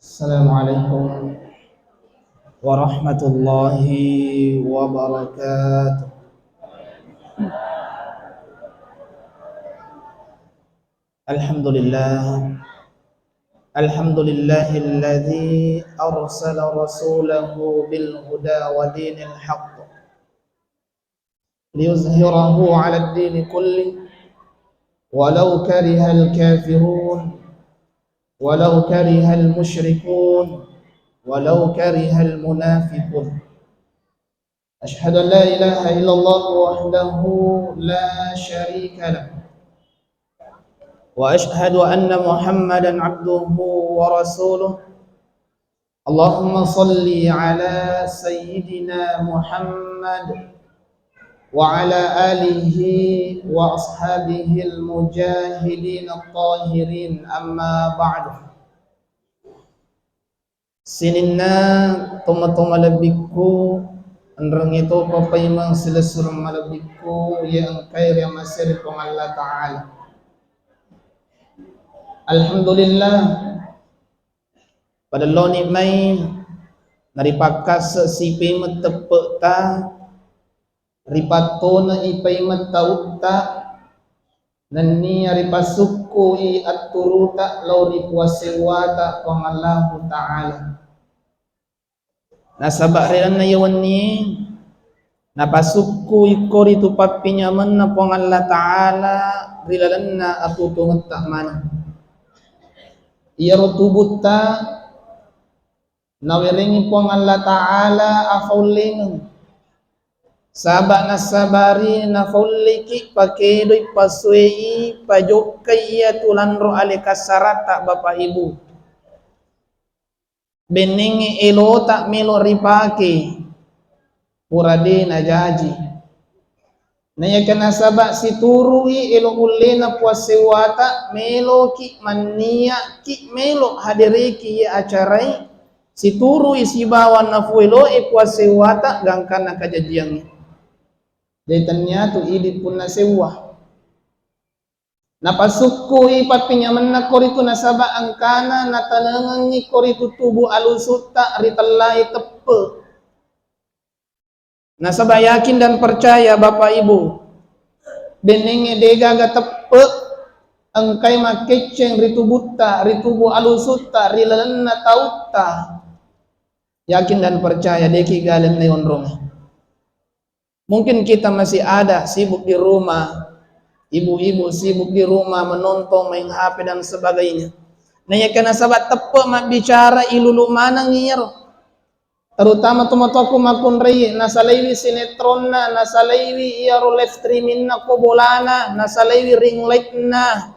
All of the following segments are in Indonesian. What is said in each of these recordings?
Assalamualaikum warahmatullahi wabarakatuh. Alhamdulillah. Alhamdulillahilladzi arsala rasulahu bil huda wa dinil haqq liyuzhirahu 'alad dini kulli walau karihal kafirun walau karihal musyrikun walau karihal munafiqun. Asyhadu an la ilaha illallah wahdahu la syarika lah wa asyhadu anna Muhammadan abduhu wa rasuluh. Allahumma salli ala sayyidina Muhammad wa ala alihi wa ashabihi al-mujahidin at-tahirin, amma ba'du. Sininna tuma-tuma labikku andrang itu papaymang silasur malabikku yang khair yang masir kong Allah Ta'ala. Alhamdulillah, pada loni may naripakas sipi mattepe ta ripato na ipay matawag ta nanni ripasukko i at turuta law ripuasewata kong Allah Ta'ala. Nasaba riyan na yawan ni napasukko iko rito papinyaman na kong Allah Ta'ala rilalan na atutungot ta mana iyaro tubut ta nawiringi po ang Allah Ta'ala afaulingan saba na sabari na fauliki pakedoy paswei pajokay iya tulanro alikasarata Bapak Ibu beningi elota melo ripake purade na jaji naya kana saba siturui elo ulena puasewata melo ki mania ki melo hadiriki ya acarai siturui sibawan na fuelo puasewata gangkan na kajadiang daytanya tu idi pun na sewa napasukko ipapinyaman na korito na saba angkana natanangan ni korito tubo alusutta ritallay teppe. Nasaba yakin dan percaya Bapak Ibu benenge degaga tepe angkay makeceng ritubutta ritubu alusutta rilalanna tautta yakin dan percaya deki galen na yon roma. Mungkin kita masih ada sibuk di rumah, ibu-ibu sibuk di rumah menonton main HP dan sebagainya. Nanya kena sahabat tepe mak bicara ilulu mana ngir terutama tomato makun rei nasalaiwi sinetron na nasalaiwi iaro live streaming na kobolana nasalaiwi ring light na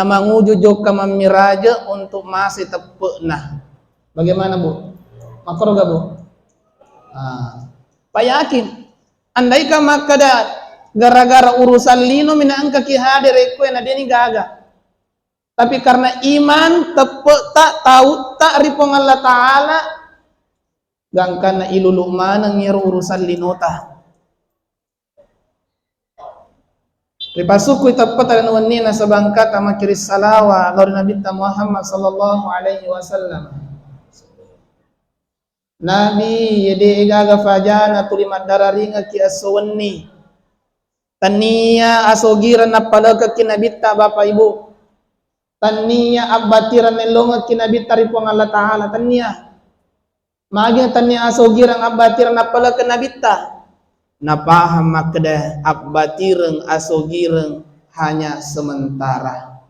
manguju jok kamamiraja untuk masih tepe nah bagaimana Bu makro ga Bu payakin andai ka makada gara-gara urusan lino mina angka ki hadir eko na deni gaga tapi karena iman tepe tak tahu tak ripong Allah Ta'ala gangkan na ilulu manang ngiro urusan linota. Ripasuku itapat ala nuwanni na sa bangkat ama kiris salawa lor Nabi Muhammad sallallahu alaihi wasallam. Nabi yede igaga fajana tulimat dararinga ki aswanni. Taniya asogiran na palaga kinabita Bapak Ibu. Taniya abatiran nelonga kinabita ripong Allah Ta'ala taniya. Maging tanya asogirang abbatirang napala ke nabita napaham makda abbatirang asogirang hanya sementara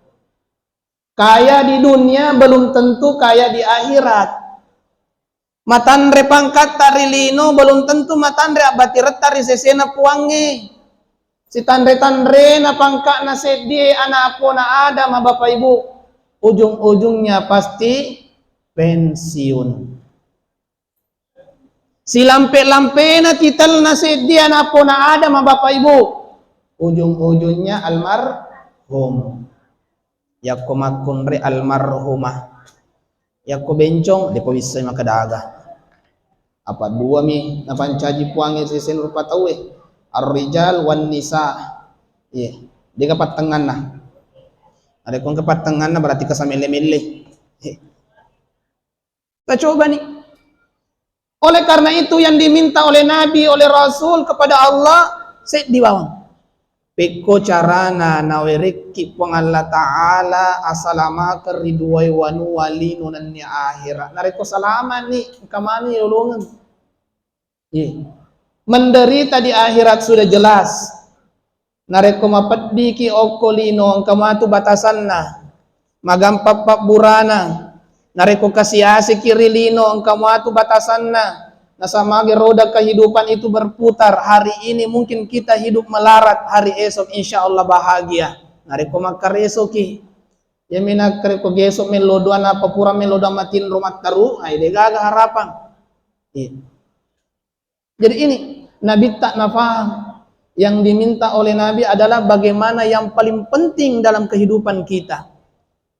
kaya di dunia belum tentu kaya di akhirat matanre pangkat tarilino belum tentu matanre abbatirat tari sesena puange si tandre-tandre na pangka na sedie anak po na ada ma Bapak Ibu ujung-ujungnya pasti pensiun. Si lampe-lampe na titel na sedia na po na ada ma Bapak Ibu ujung-ujungnya almarhum. Yakko makunre almarhumah. Yakko bencong depo bisa makadaga. Apa dua mi napancaji puangi sisen rupa tawe. Ar-rijal wan nisa. Iya, dia kapat tengan nah. Ada kong kapat tengan nah berarti kesamile-mile. Kita coba nih. Oleh karena itu yang diminta oleh Nabi, oleh Rasul kepada Allah, set di bawah. Peko carana naweriki pung Allah Ta'ala asalama keriduai wanu wali nunannya akhirat. Nareko salaman nih, kamani yolongan. Menderita di akhirat sudah jelas. Nareko mapedi ki okolino ang kamatu batasan na. Magampak burana. Nareko kasiasi kirilino ang kamatu batasan na. Nasamagi roda kehidupan itu berputar. Hari ini mungkin kita hidup melarat, hari esok insya Allah bahagia. Nareko makareso ki. Yamina kareko gesok melodoan apa pura melodoan matin rumah taru. Ay degaga harapan. Jadi ini Nabi tak nafaham. Yang diminta oleh Nabi adalah bagaimana yang paling penting dalam kehidupan kita.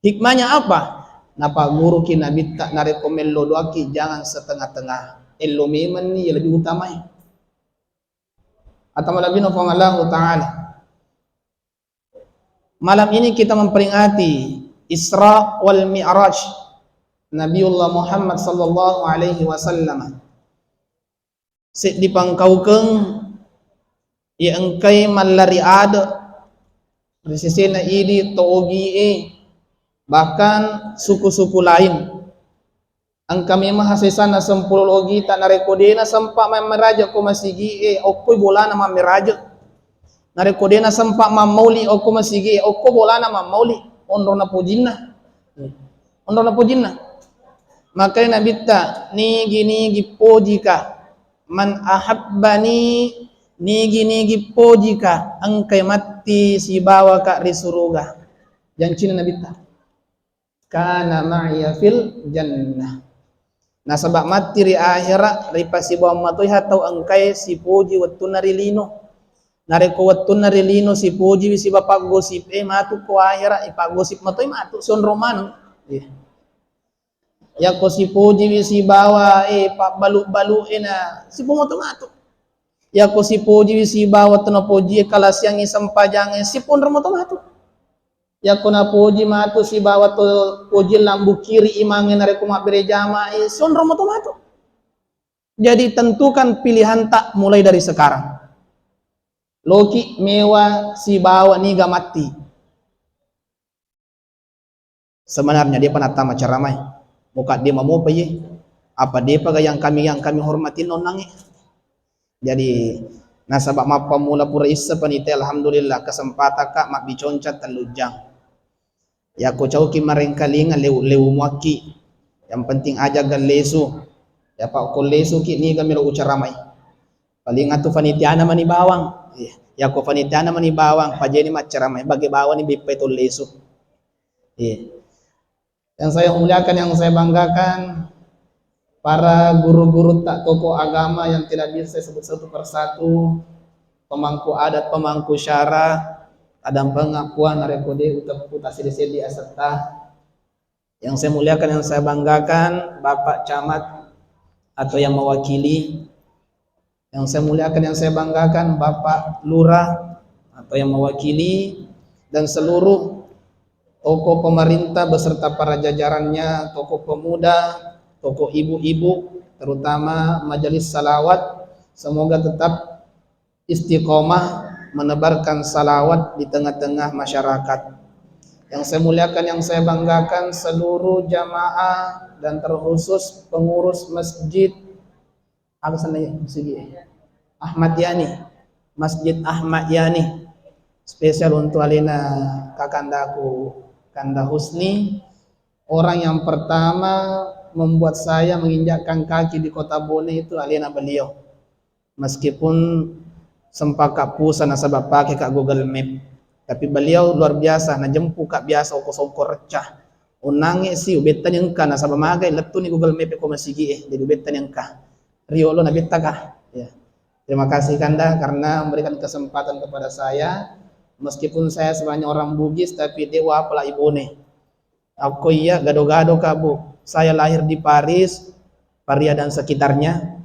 Hikmahnya apa? Napa guru ki Nabi tak narekomend lodoaki jangan setengah-tengah. Elomeman ni lebih utama. Atau Nabi nafang Allah Ta'ala. Malam ini kita memperingati Isra wal Mi'raj Nabiullah Muhammad sallallahu alaihi wasallam. Sit dipangkaukeng ya engkai malari ada resisi na idi toogi bahkan suku-suku lain ang kami mahasiswa na 10 ogi ta narekode na sampa mameraja ko masigi okoy bola na mameraja narekode na sampa mamauli oko masigi oko bola na mamauli onro na pujinna makanya nabita ni gini gipoji ka man ahabbani nigi poji ka angkay mati si bawa ka risuruga yang cina nabita kana ma'iya fil jannah nasabak mati ri akhirat ri pasibawa matoy hatau angkay si poji wattu narilino nareko wattu narilino si poji si bapak gosip matu ko akhirat ipak gosip matoy matu son romano ya ko si poji si bawa pak balu-balu na si pumoto matu ya ko si poji si bawa na poji kalas yang isang pajang si pun remoto matu ya ko na poji matu si bawa to poji lambu kiri imangin na reko berejama son remoto matu. Jadi tentukan pilihan tak mulai dari sekarang. Loki mewah si bawa niga mati. Sebenarnya dia penata macaramai. Muka dia mau apa ye? Apa dia pakai yang kami hormatin nonangi? Jadi nasabak mapa mula pura isa panite alhamdulillah kesempatan kak mak biconcat telujang. Ya ko cauki marengkalinga leu muaki. Yang penting aja lesu. Ya pak ko lesu ki ni gamiro ucaramai. Paling atu panitiana mani bawang. Ya ko panitiana mani bawang pajeni macaramai bagi bawang ni bipa itu lesu. Yang saya muliakan, yang saya banggakan, para guru-guru tak tokoh agama yang tidak bisa sebut satu persatu, pemangku adat, pemangku syara, adang pengakuan narekode utap putasi di aserta. Yang saya muliakan, yang saya banggakan, Bapak Camat atau yang mewakili. Yang saya muliakan, yang saya banggakan, Bapak Lurah atau yang mewakili, dan seluruh tokoh pemerintah beserta para jajarannya, tokoh pemuda, tokoh ibu-ibu, terutama majelis salawat, semoga tetap istiqomah menebarkan salawat di tengah-tengah masyarakat. Yang saya muliakan, yang saya banggakan, seluruh jamaah dan terkhusus pengurus masjid Ahmad Yani, Masjid Ahmad Yani, spesial untuk alina kakandaku Kanda Husni, orang yang pertama membuat saya menginjakkan kaki di kota Bone itu alina beliau. Meskipun sempat kapusan nasabah pakai kak Google Map, tapi beliau luar biasa, najempu kak biasa oko-oko recah. Unangi si ubetan yang ka nasabah magai letu ni Google Map ko masigi jadi ubetan yang ka. Riolo na betta ka. Ya. Terima kasih Kanda karena memberikan kesempatan kepada saya. Meskipun saya sebenarnya orang Bugis, tapi dewa apalah ibu nih. Aku iya gado-gado Kak Bu. Saya lahir di Paris, Paria dan sekitarnya,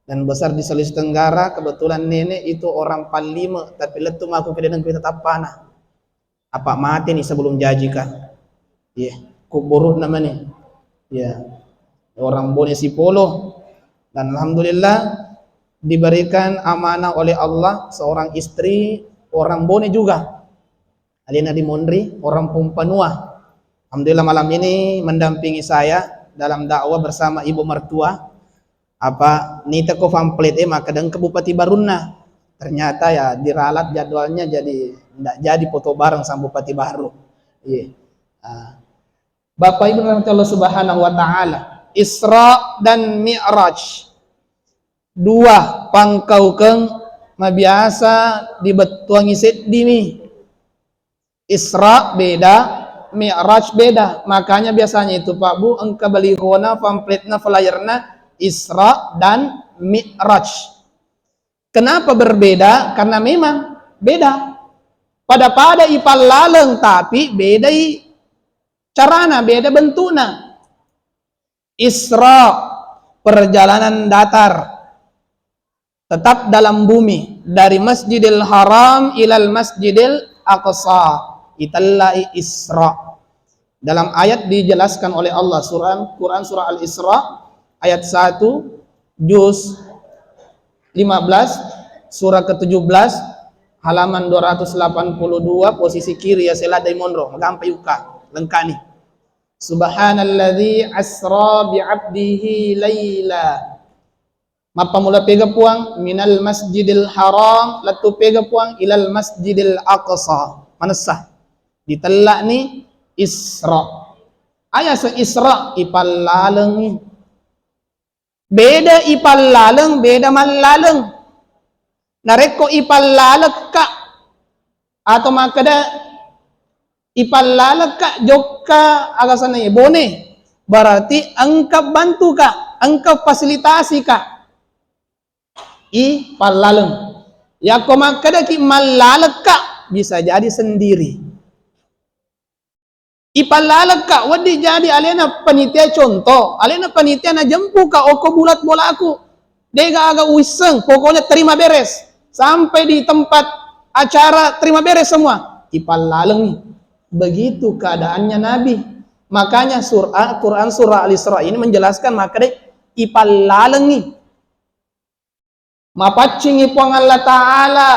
dan besar di Sulawesi Tenggara. Kebetulan nenek itu orang Palima, tapi letum aku ke dengan kita tetap panah. Apa mati nih sebelum jaji Kak? Iya, kuburut namanya. Ya, orang Bone Sipolo. Dan alhamdulillah diberikan amanah oleh Allah seorang istri orang Bone juga. Alina di Mondri, orang Pumpanua. Alhamdulillah malam ini mendampingi saya dalam dakwah bersama ibu mertua. Apa nita ko pamflet maka dan ke Bupati Baruna. Ternyata ya diralat jadwalnya jadi tidak jadi foto bareng sama Bupati Baru. Iya. Bapak Ibu Allah Subhanahu wa taala, Isra dan Mi'raj. Dua pangkaukeng mabiasa dibetuangi sedimi. Isra beda, Mi'raj beda. Makanya biasanya itu Pak Bu engka balihona pamfletna flyerna Isra dan Mi'raj. Kenapa berbeda? Karena memang beda. Pada ipal laleng tapi beda carana, beda bentukna. Isra perjalanan datar, tetap dalam bumi dari Masjidil Haram ilal Masjidil Aqsa. Itallahi Isra. Dalam ayat dijelaskan oleh Allah Quran surah Al-Isra ayat 1 juz 15 surah ke-17 halaman 282 posisi kiri ya seladai monro magampai uka lengkani. Subhanalladzi asra bi'abdihi laila. Mapa mula pega puang minal Masjidil Haram latu pega puang ilal Masjidil Aqsa. Manasah ditelak ni Isra. Ayat se Isra ipal laleng. Beda ipal laleng, beda man laleng. Nareko ipal lalek ka atau makada ipal lalek ka jokka agasana ya bone. Berarti engkau bantu ka, engkau fasilitasi ka. Ipal laleng. Ya ko makada ki malalek ka bisa jadi sendiri. Ipalalak ka, wadi jadi alena panitia contoh, alena panitia na jempu ka oko bulat bola aku. Dega agak wiseng, pokoknya terima beres. Sampai di tempat acara terima beres semua. Ipalaleng. Begitu keadaannya Nabi. Makanya Quran surah Al-Isra ini menjelaskan maka deh ipalaleng. Mapacing puang Allah Ta'ala.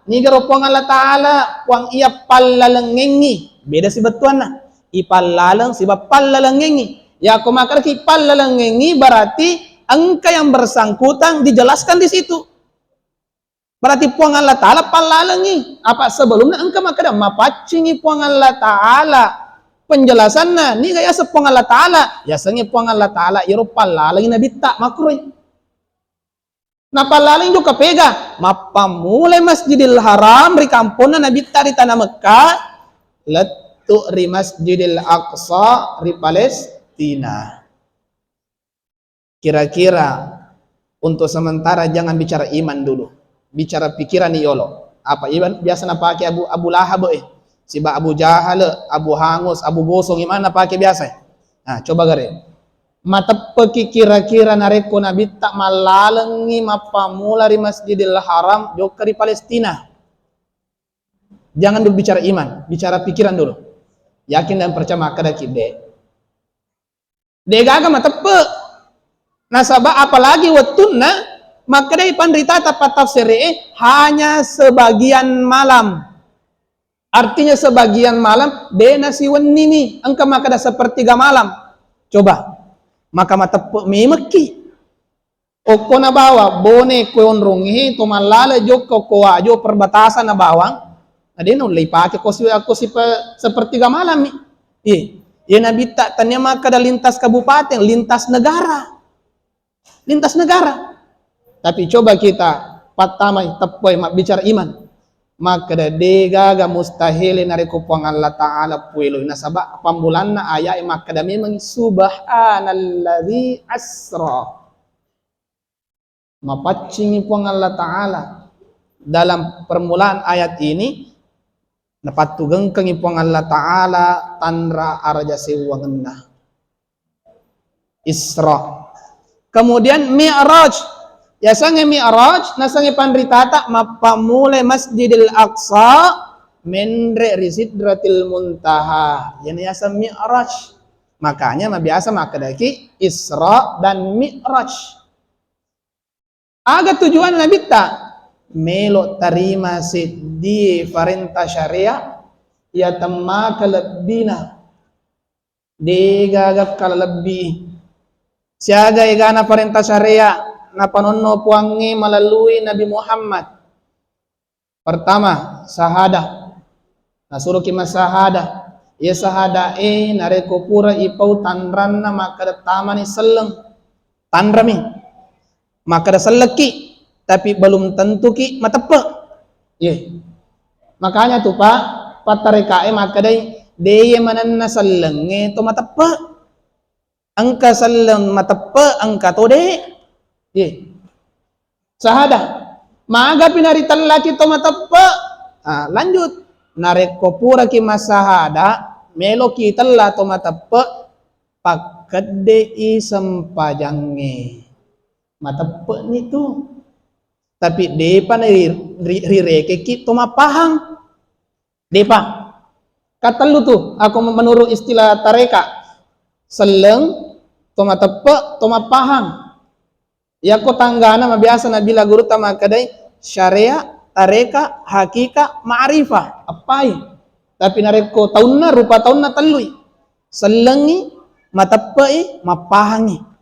Nigero puang Allah Ta'ala. Puang ia palalengengi. Beda si betuan nah. Ipalaleng sebab palalengengi. Ya aku makar ki palalengengi berarti engkau yang bersangkutan dijelaskan di situ. Berarti puang Allah Ta'ala palalengi. Apa sebelumnya engkau makar mapacingi puang Allah Ta'ala. Penjelasannya ni gaya sepuang Allah Ta'ala. Ya sengi puang Allah Ta'ala iro palalengi nabi tak makruh. Nah palalengi juga pega. Mapa mulai Masjidil Haram di kampungna nabi tak di tanah Mekah. Tu ri Masjidil Aqsa ri Palestina. Kira-kira untuk sementara jangan bicara iman dulu, bicara pikiran yolo. Apa iman biasa na pakai Abu Lahab siba Abu Jahal, Abu Hangus, Abu Bosong gimana pakai biasa. Nah coba gare. Mata peki kira-kira nareko nabi tak malalengi mapamula ri Masjidil Haram joka ri Palestina. Jangan dulu bicara iman, bicara pikiran dulu. Yakin dan percaya maka ada kide. Degaga matepe. Nasabah apalagi wetunna maka dari pandrita tapat tafsir hanya sebagian malam. Artinya sebagian malam dena si wenimi engkau maka ada sepertiga malam. Coba. Maka matepe memeki. Oko na bawa bone kuon rungi to malala joko ko ajo perbatasan na bawang. Ada yang ulai pakai aku sepertiga malam nih. Iya nabi tak tanya maka ada lintas kabupaten, lintas negara. Lintas negara. Tapi coba kita patamai tepoi bicara iman. Maka ada degaga mustahil nariku puang Allah Ta'ala puelo. Nasabak pambulanna ayat maka ada memang subhanalladzi asra. Mapaccingi puang Allah Ta'ala dalam permulaan ayat ini napatugengkengi puang Allah Ta'ala tanra arja sewangenna Isra. Kemudian Mi'raj, ya sange Mi'raj nasange pandritata mapamule Masjidil Aqsa mendre risidratil muntaha, yani asa Mi'raj. Makanya biasa makadaki Isra dan Mi'raj. Aga tujuan Nabi ta melo tarima di farenta syariah ya tamma kalabina digagap kalabbi siaga igana farenta syariah na panonno puangi melalui Nabi Muhammad. Pertama sahada nasuruh kima sahada ya sahada nareko pura ipau tanranna makadatamani seleng tanrami maka ada seleki tapi belum tentu ki matepe. Makanya tuh Pak patarekae maka daya mananna selenge to matepe. Angka seleng matepe angka to de. Sahada. Maga pinaritan laki to matepe. Lanjut. Nareko pura ki masahada melo ki tella to matepe pakade sempajangge. Matepe ni tu tapi depa rireke ki to mapahang depa kata lu tuh aku menurut istilah tareka seleng to matepe to mapahang ya ko tanggana biasa nabila guru tama kadai syariah tareka hakika ma'rifah apai tapi nareko taunna rupa taunna tallui selengi matepe mapahangi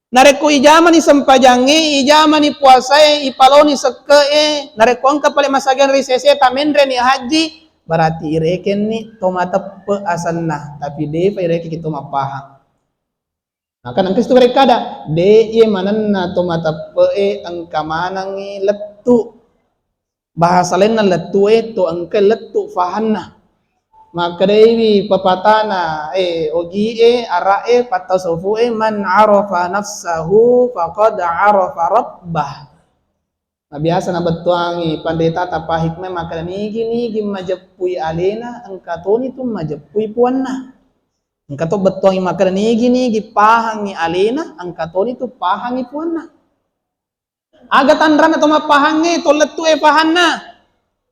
nareko ijamani sempajangi ijamani puasai ipaloni seke nareko angka pale masagan risese tamendre ni haji berarti ireken ni tomatepe asanna tapi de fa ireke kita mapahang nah kan angkis tu mereka ada de ye mananna tomatepe angka manangi lettu bahasa lainna lettu to angka lettu fahanna maka dewi pepatana ogi arae patasufu man arafa nafsahu faqad arafa rabbah. Nah biasa na betuangi pandeta tapa hikmah maka nigi majapui alena angkatoni tu majapui puanna. Angkato betuangi maka nigi pahangi alena angkatoni tu pahangi puanna. Aga tanrana to mapahangi to letu fahanna.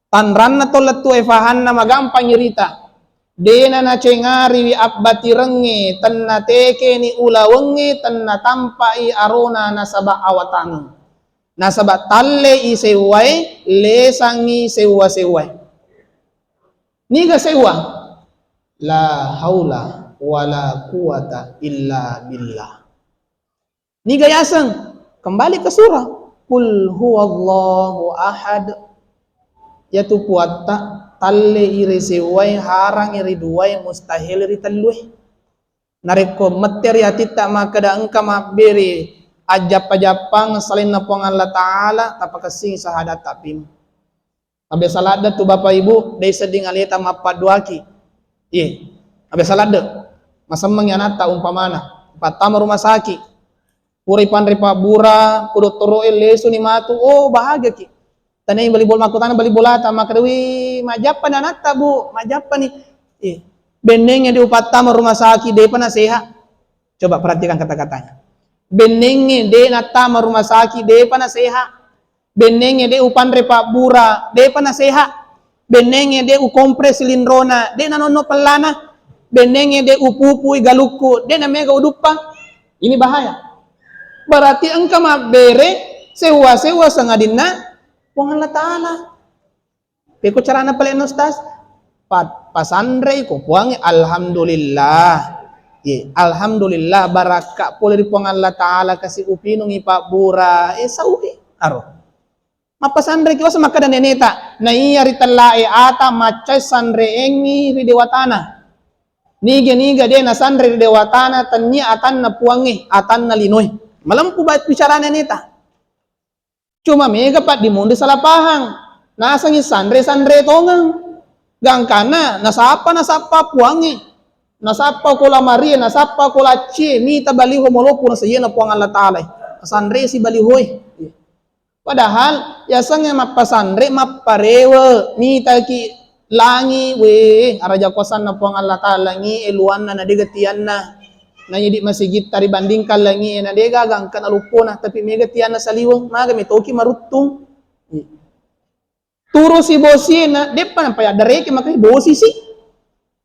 Tanrana to letu fahanna magampang nyerita. Dena na cengari wi abbati renge tanna teke ni ula wengi tanna tampai arona nasaba awatangi nasaba talle i sewai lesangi sewa niga sewa la haula wala quwata illa billah niga yasang kembali ke surah kul huwallahu ahad yatu puata talle iri sewai harang iri duai mustahil iri talluh nareko materi atita maka da engka maberi ajap-ajapang salin na puang Allah Ta'ala tapakasing sahadat tapim abe salada tu bapak ibu day seding alita mapaduaki abe salada masamang yanata umpamana patama rumah sakit puri pandri pabura kudu turu lesu ni matu bahagia ki tanay balibol makutana balibolata makadawi majappan anata bu majappan ni benengnya di upatama rumah sakit de pana sehat coba perhatikan kata-katanya benengnya de natama rumah sakit de pana sehat benengnya de upandre pak bura de pana sehat benengnya de ukompres lindrona de nanono pelana benengnya de upupui galuku de namega udupa ini bahaya berarti engkau mabere sewa sangadina Puang Allah Ta'ala. Peko carana pala ustaz. Pasandre ko puang alhamdulillah. Alhamdulillah baraka pula di puang Allah Ta'ala kasih upinong ipabura. Saudi. Aro. Mapasandre ko sa makada neneta. Na iya ritalae ata macay sandre engi ridewatana. Niga de na sandre ridewatana tanya atan na puangi atan na linoy. Malampu ba't bicara neneta. Cuma mega pat di mundo salah pahang. Nasangi sandre tongang. Gangkana nasapa puangi. Nasapa kula Maria, nasapa kula Cie, mita baliho molopo na sa iya na puang Allah Ta'ala. pasandre si balihoy. Padahal ya sangnya mapasandre maparewe mita ki langi we araja kosan na po ang Allah Ta'ala langi eluan na nadigatian na jadi masigit tari bandingkan langi na dega gangkan alupo na tapi megatian na saliwang maga metoki marutong turo si bosi na depan pa ya dareke makai bosi si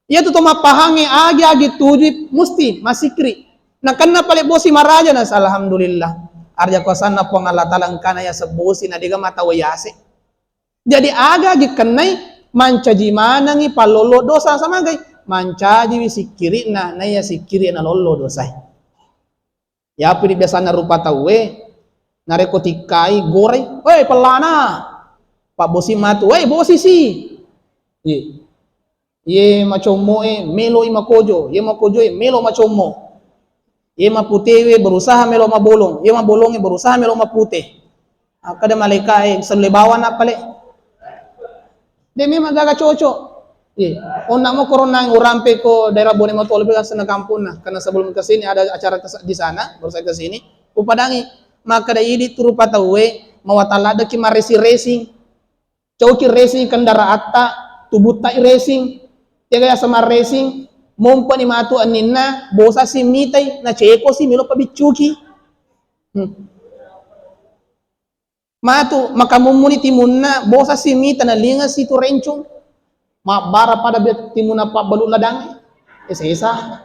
ya tu mapahangi agi tujuh musti masikri na kanna pale bosi maraja na alhamdulillah arja kosan na po ang Allah Ta'ala kana ya sa bosi na diga matawayase jadi aga gikanay mancaji manangi palolo dosa sama gay mancaji sikiri na ya sikiri na lolo dosa ya pili biasa na rupa tawe nareko tikai goreng woi pelana pak bosi matu woi bosi si ye macomo melo imakojo ye makojo melo macomo ye maputewe berusaha melo mabolong ye mabolong berusaha melo mapute kada malaikat selebawan apa le demi magaga coco. Ona mo corona ng urampe ko daerah Bone Matolo sa nagampun na karena sebelum kesini ada acara di sana baru saya kesini upadangi maka daidi turu patawe mawatalada ki maresi racing cauki racing kendara atta tubuta racing tiga sama racing mompa ni matu aninna bosa si mitay na cheko si milo pabichuki matu makamumuni timunna bosa si mita na linga si turencong mabara pada bet timuna pa balut ladang isa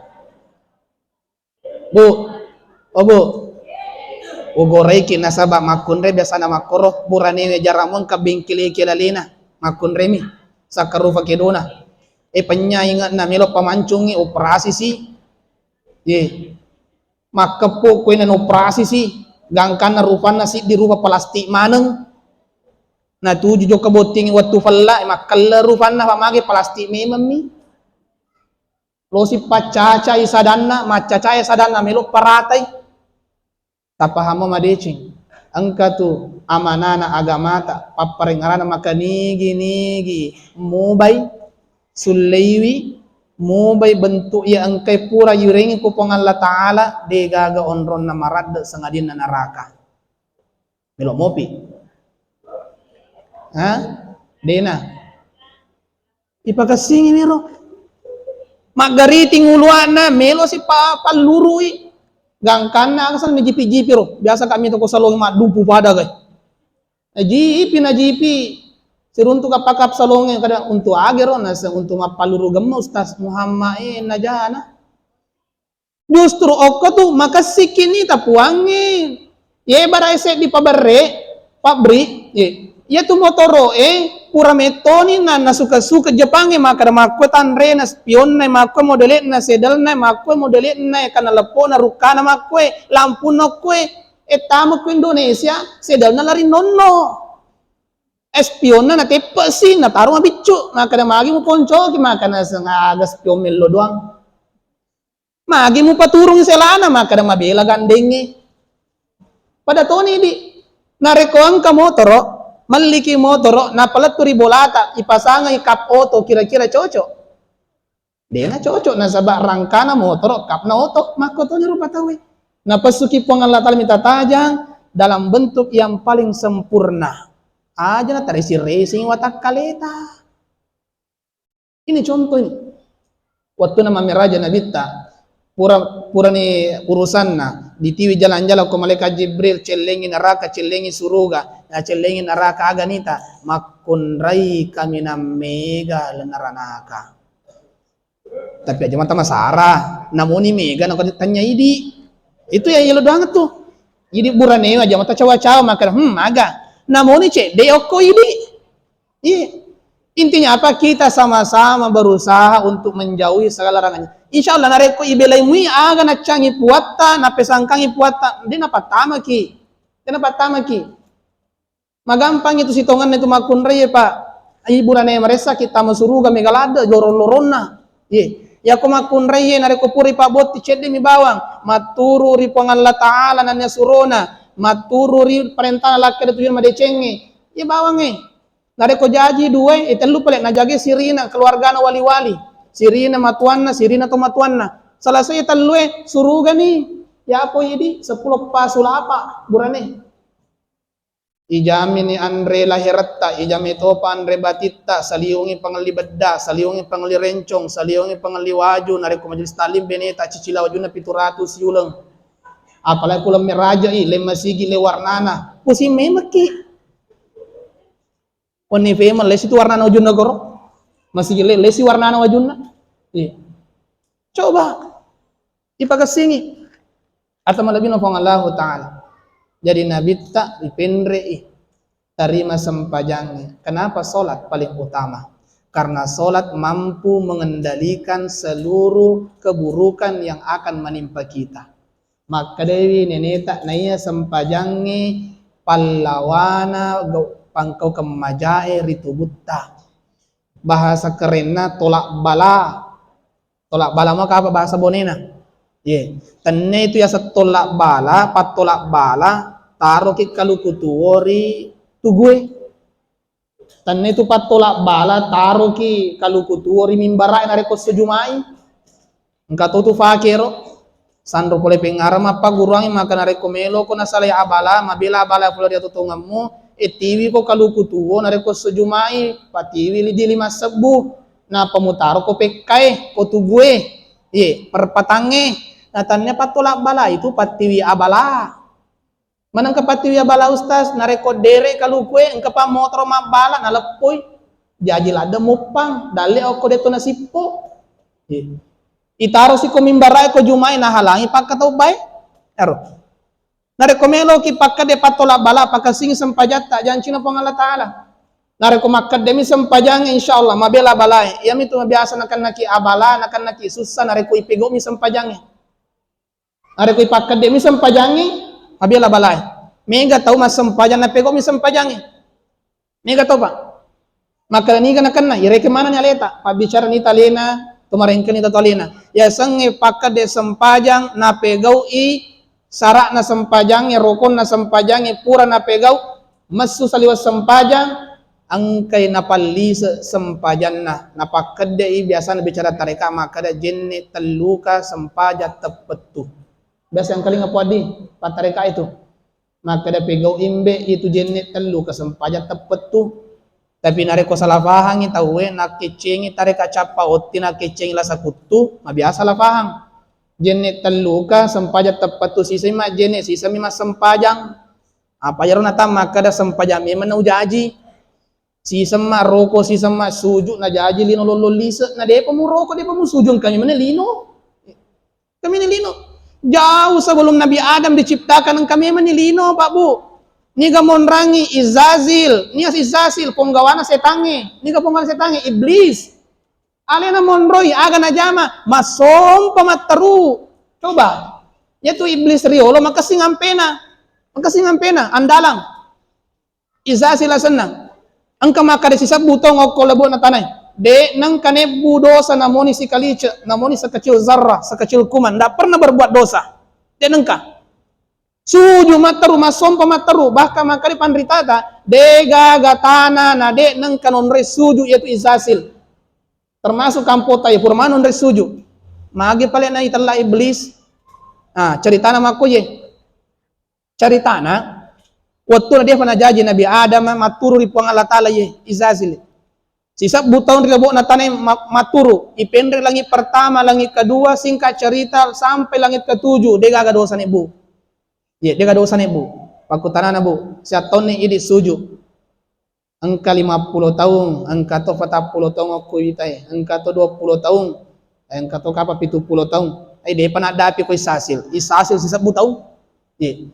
bu obo ugoreki nasaba makunre biasa na makoro burane jaramon ka bingkili kilalina makunre mi sakarufa kedona penyaingan na milo pamancungi operasi si makapo ko na operasi si gangkan na rupan na si di rupa plastik maneng na tuju jo kaboting watu falla makalla rupan na pamagi plastik memang lo si pacaca isadanna macaca isadanna melo paratai tapahamo madecing angka tu amanana agamata paparengarana makanigi mobay sulaiwi mobay bentuk ya angkai pura yurengi kupong Allah Ta'ala de gaga onron na marad sa ngadin na naraka melo mopi ha dena ipakasingi niro magariting uluan na melo si palurui gangkan na akasan may jipi ro biasa kami to ko salong madumpu pada gay jipi na jipi siruntuk apakap salonge kada untuk agero na untuk mapaluru gemma Ustaz Muhammad najana justru oko tu makasiki ni tapuangin ye bara ese di pabare pabrik ye tu motoro pura metoni na nasuka Jepang maka makwe tanre na spion na makwe modelet na sedal na makwe modelet na kana lepo na rukana makwe lampu na kwe etama ko Indonesia sedal na lari nonno espion na natepa si nataro nga bitcho maka na magi mo poncho maka na sa nga spion melo doang magi mo paturong selana maka na mabela gandeng pada toni di narekoang ka motoro maliki motoro napalat turi bolata ipasanga ikap auto kira-kira cocok dia na cocok na sabak rangkana motoro kap na auto maka to rupa tawe napasuki po ang Allah Ta'ala minta tajang dalam bentuk yang paling sempurna aja na tarisi racing watak kaleta ini contoh ini waktu nama meraja nabita pura ni urusan na di tiwi jalan-jalan ko malaikat Jibril celengi neraka celengi suruga na celengi neraka aganita makunrai kami na mega lenaranaka tapi aja mata masara namuni mega na tanya idi itu ya yelo banget tuh jadi burane aja mata cawa-cawa maka aga namun ini deoko ini intinya apa kita sama-sama berusaha untuk menjauhi segala larangannya insya Allah nareko ibelai mui aga na cangi puata na pesangkangi puata dia napat tamaki magampang itu sitongan itu makunre pak ibu rane meresa kita masuruga megalada loron-loronna ya ko makunre nareko puri pak boti cede mi bawang maturu ri Allah Ta'ala nanya surona matururi perintah laki ada tujuan madecenge ya bawange nare ko jaji dua telu pale na jage sirina keluarga na wali-wali sirina matuanna sirina to matuanna salah saya telu suruga ni Ya apa ini 10 pasula apa burane. Ijami ni Andre lahirata, ijami topa Andre batita, saliungi pengali bedda, saliungi pengali rencong, saliungi pengali waju, nariku majelis talim beneta cicila wajuna 700 yuleng. Apalagi kulam meraja le masigi le warnana. Pusi memeki. Oni fema le situ warnana wajuna goro. Masigi le si warnana wajuna. Iya. Coba ipagasingi. Atau malabino pang Allah Ta'ala. Jadi Nabi tak dipendre terima sempajangnya. Kenapa solat paling utama? Karena solat mampu mengendalikan seluruh keburukan yang akan menimpa kita. Maka dari neneta naya sempajangnya pallawana pangkau kemajae ritubutta. Bahasa kerenna tolak bala. Tolak bala maka apa bahasa bonena? Ye, tenne itu ya setolak bala, patolak bala, taruh ki kalukutuori tugue. Tenne itu patolak bala, taruh ki kalukutuori mimbarai nareko sejumai. Engkau tu fakiro, sandro pole pengaram apa guruangi maka nareko melo ko nasalay abala, mabila abala pula dia tutungamu, etiwi ko kalukutuo nareko sejumai, patiwi lidi 5 sebu, na pemutaro ko pekai ko tugue. Ye, perpatange. Natanya patolak bala itu patiwi abala. Manang kapatiwi abala ustaz nareko dere kalukwe engka pa motor mabala nalepoy. Jaji lada mupang dali ako deto nasipo. Itaro si ko mimbaray ko jumay nahalangi pagkataw bay. Ero. Nareko melo ki pakka de patolak bala pagkasing sampajata jan chino pang Allah Taala. Nareko makkad demi sampajang insyaallah mabela balay. Yami tu biasa nakan naki abala nakan naki susah nareko ipego mi sampajang. Are ko ipakad de mi sampajangi abila balay. Mega tau mas sampajang na pego mi sampajangi. Mega tau pa. Maka ni kana kana ire ke mana ni aleta pabicara ni talena tumarengken ni talena. Ya sange pakad de sampajang na pegau i sara na sampajang ya rokon na sampajang pura na pegau masu saliwas sampajang angkay napalli sampajan na napakad de i biasa na bicara tareka maka da jenne taluka sampaja tepetu. Biasa yang kali ngapuadi patareka itu maka da pegau imbe itu jenet telu kesempajan tepet tu tapi nareko salafahangi tawe nak kecengi tareka capa otti nak kecengi la sakutu mabiasa lafahang jenet telu ka sempajan tepet tu sisa ma jenet sisa mi mas sempajang apa yaro nata maka da sempajang mi mana ujaji sisa ma roko sisa ma suju na jaji lino lololisa na depa mu roko depa mu sujung kami mana lino kami ni lino. Jauh sebelum Nabi Adam diciptakan kami menilino Pak Bu. Niga monrangi Izazil, nias Izazil ponggawana setange, niga ponggawana setange iblis. Alena monroi aga najama masom pamateru. Coba. Yaitu iblis riolo makasih ngampena andalang. Izazil senang. Angka maka desisa butong ngoko lebo na tanay. De nang kanebu dosa namoni si kalice, namoni sekecil zarrah, sekecil kuman, tidak pernah berbuat dosa. De nengka. Suju materu, masompa materu, bahkan makari pandritata, de gagatana, na de nang kanonre suju yaitu Izazil. Termasuk kampota ya purman nonre suju. Magi pale na italla iblis. Ah, ceritana makoye. Ceritana waktu dia pernah janji Nabi Adam maturu di puang Allah Taala ye Izazil. Sisa butahun rilabo na tanay maturu. Ipendre langit pertama, langit kedua, singkat cerita sampai langit ketujuh. Dia gak dosa ibu. Ya, dia gak dosa ibu. Pakutana na bu. Siat tahun ni idi suju. Angka 50 tahun, angka to 40 tahun aku itai, angka to 20 tahun, angka to kapa 70 tahun. Ay dia panadapi ko Izazil. Izazil sisa butahun. Ya.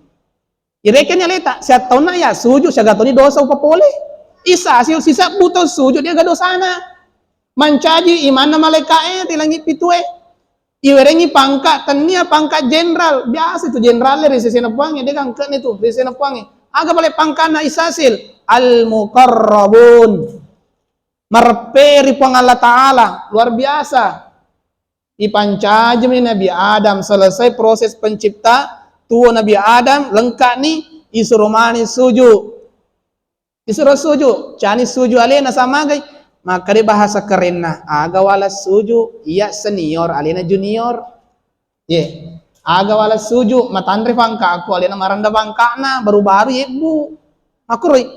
Ireken ya leta. Siat tahun na ya suju siya gatoni dosa upapole. Izazil sisa buto sujud dia gado sana mancaji iman na malaikat tilangit pitue iwerengi pangkat tania pangkat jenderal biasa itu jenderal dari sesena puangnya dia kan itu sesena puangnya aga balik pangkat na Izazil al muqarrabun marperi puang Allah Taala luar biasa dipancaji Nabi Adam selesai proses pencipta tua Nabi Adam lengkap nih isurumani sujud. Disuruh suju, cani suju alena sama gay, maka dia bahasa keren nah, aga wala suju, iya senior, alena junior, ye, Aga wala suju matandre fangka aku alena maranda fangka na baru-baru ibu. Aku roi.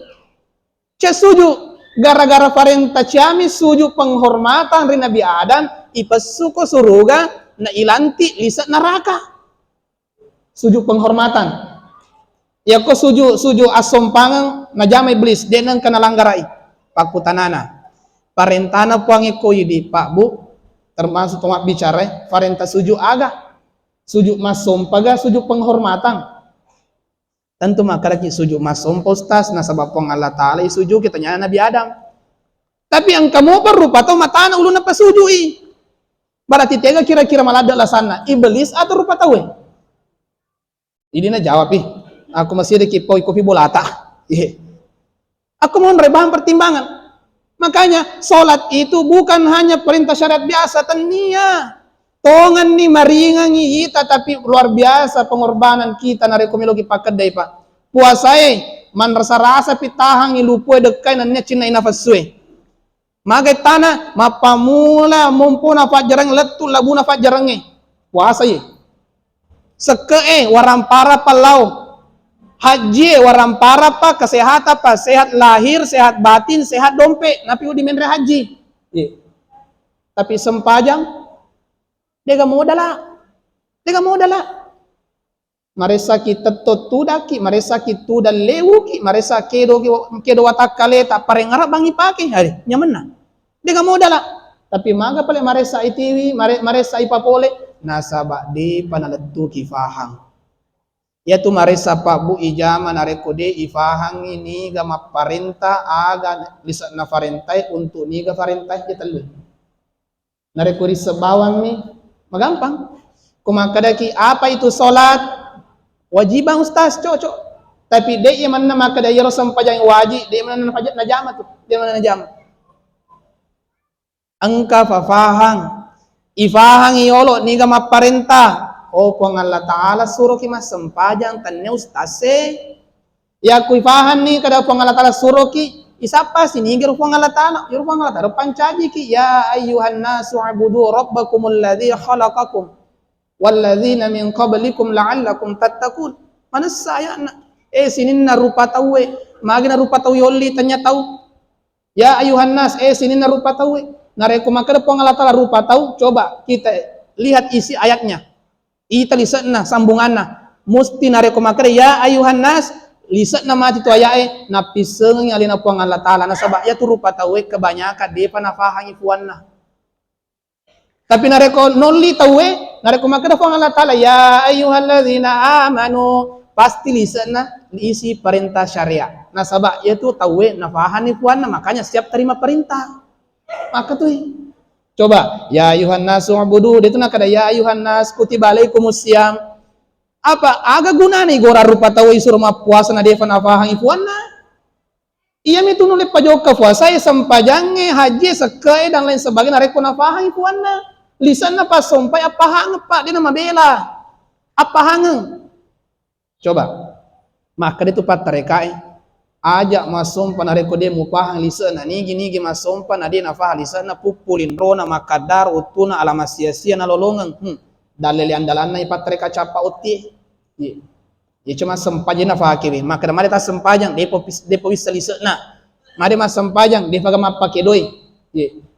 Cek suju gara-gara parenta ciami suju penghormatan ri Nabi Adam ipesuko suruga na ilanti lisa neraka. Suju penghormatan. Ya ko suju asompangan na jama iblis denang kana langgarai. Pakutanana. Parentana puangi koyi di Pak Bu termasuk tomat bicara parenta suju aga. Sujuk masom paga sujuk penghormatan tentu maka lagi sujuk masom postas nasabab pong Allah Ta'ala sujuk kita nyana Nabi Adam tapi yang kamu berupa tau matana ulun apa sujui berarti tega kira-kira malada lah sana iblis atau rupa tahu ini na jawab aku masih ada kipoi kopi bolata aku mau bahan pertimbangan makanya sholat itu bukan hanya perintah syariat biasa tania tongan ni maringangi kita tapi luar biasa pengorbanan kita nare komilogi pakedai Pak. Puasai man rasa-rasa pitahang ilupue dekai nannya cina inafasue. Magai tanah mapamula mumpuna fajarang letul labuna fajarange. Puasai. Sekee warampara palau. Haji warampara pa kesehatan pa sehat lahir, sehat batin, sehat dompet. Napi udi menre haji. Tapi sempajang Dega modala. Maresa kita tutudaki, maresa kita dan lewuki, maresa kedo watakale tak parengara bangi pake hari nyaman. Dega modala. Tapi maga pale maresa itiwi, maresa ipapole nasaba di panaletu kifahang. Yaitu maresa Pak Bu ijama narekode ifahang ini gama parenta aga lisa na farentai untuk niga farentai kita lu. Narekode sebawang ni magampang. Kumakadaki apa itu solat? Wajibang ustaz, cocok. Tapi dia yang mana makada ya rasul pajang wajib, dia mana pajak najama tuh, dia mana najama. Angka fafahang, ifahang iolo niga maparenta. Oh, kung Allah Ta'ala suruh ki mas sempajang tanya ustaz ya ku ifahan ni kada kung Allah Ta'ala suruh ki isapa sini rupang Allah Ta'ala pancaji ki ya ayyuhan nasu abudu rabbakumul ladzi khalaqakum walladzina min qablikum la'allakum tattaqun mana saya sinin na rupa tawe magi na rupa tawe yoli tanya tahu ya ayyuhan nas sinin na rupa tawe nareku maka rupang Allah Ta'ala rupa tahu coba kita lihat isi ayatnya ita lisanna sambunganna musti nareku maka ya ayyuhan nas lisan nama itu ayae napiseng alina puang Allah Ta'ala nasabak ya turupa tawe kebanyakan dia panafahangi puanna tapi nareko noli tawe nareko makada puang Allah Ta'ala ya ayyuhalladzina amanu pasti lisanna isi perintah syariat nasabak ya tu tawe nafahani puanna makanya siap terima perintah maka tuh coba ya ayyuhan nasu ubudu dia tu nakada ya ayyuhan nas kutiba alaikumusiyam apa aga guna nih gora rupa tahu isur ma puasa na devan afahang ipuana iya mitu nulit pajoka puasa ya sempajange haji sekai dan lain sebagainya nareko na afahang ipuana lisan na pas sompai apa hang pak dia nama bela apa hang coba maka itu pat tarekai ajak masum panareko dia mupahang lisan na nigi masum panade na fah lisan na pupulin rona makadar utuna alama sia-sia na lolongan dalil andalan na ipat tareka capa uti ya cuma sempajang na fakiri maka mari ta sempajang depo bisa lisena mari mas sempajang depa gama pakedoi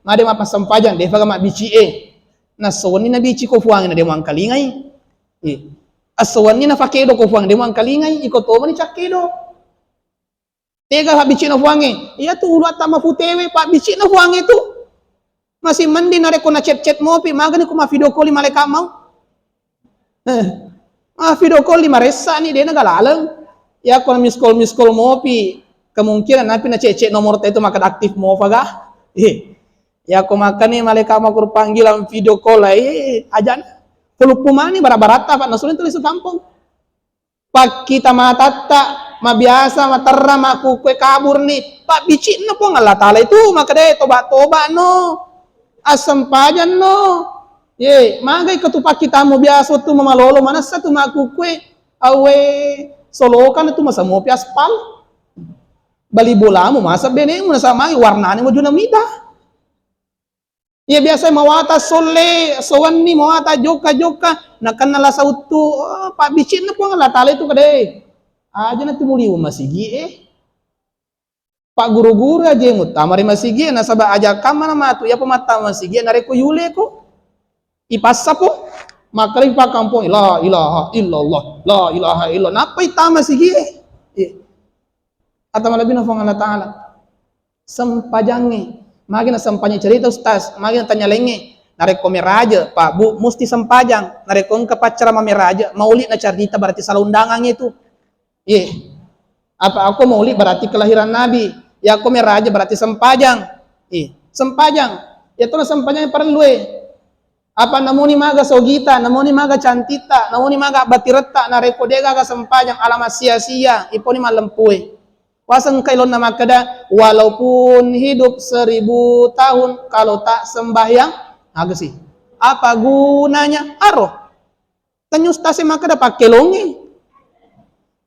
mari ma sempajang depa gama bici na sowani na bici ko fuang na demo ang kalingai aswani na fakedo ko fuang demo ang kalingai iko to mani cakedo tega ha bici na fuange iya tu ulat tama futewe pak bici na fuange tu masih mandi na reko na chat mo pi magani ko ma video call malaikat mau video call di maresa nih dia nagalalang ya kalau miss call mopi kemungkinan napi na cecek nomor itu maka aktif mo paga ya aku makan nih malaikat mau panggilan video call ajan puluh pumani bara-barata pak nasulin tulis kampung pak kita matata ma biasa matera ma kue kabur nih pak bicin no po Allah Ta'ala itu maka deh toba no asam pajan no magai ketupak kita mau biasa tu mamalolo mana satu maku kue awe solokan itu masa mau aspal bali bola mau masa bene mau sama warnanya mau juna mida Iya biasa mawata sole, sawani mawata joka nakanala sa utu, pak bicin na po nga latala itu kade. Aja na tumuli masigi Pak guru-guru aja yang utama masigi nasaba aja kama na matu ya pemata masigi nareko yule ko. Ipasa po. Makari pa kampung la ilaha illallah, la ilaha illallah. Napa itama sige? Atau malabi na Allah Ta'ala. Sempajangi. Magi na sempanya cerita ustaz, magi na tanya lenge. Nareko meraja, Pak Bu, mesti sempajang. Nareko engka pacara meraja, maulid na cerita berarti salah undangan itu. Apa aku maulid berarti kelahiran Nabi. Ya aku meraja berarti sempajang. Sempajang. Ya tuh sempajang perlu apa namuni maga sogita, namuni maga cantita, namuni maga batireta, nareko dega ka sempajang alamat sia-sia, iponi malempue. Wasang kailon nama kada, walaupun hidup 1000 tahun, kalau tak sembahyang, agak sih. Apa gunanya? Aro. Tanyus tasi maka dapat kelongi.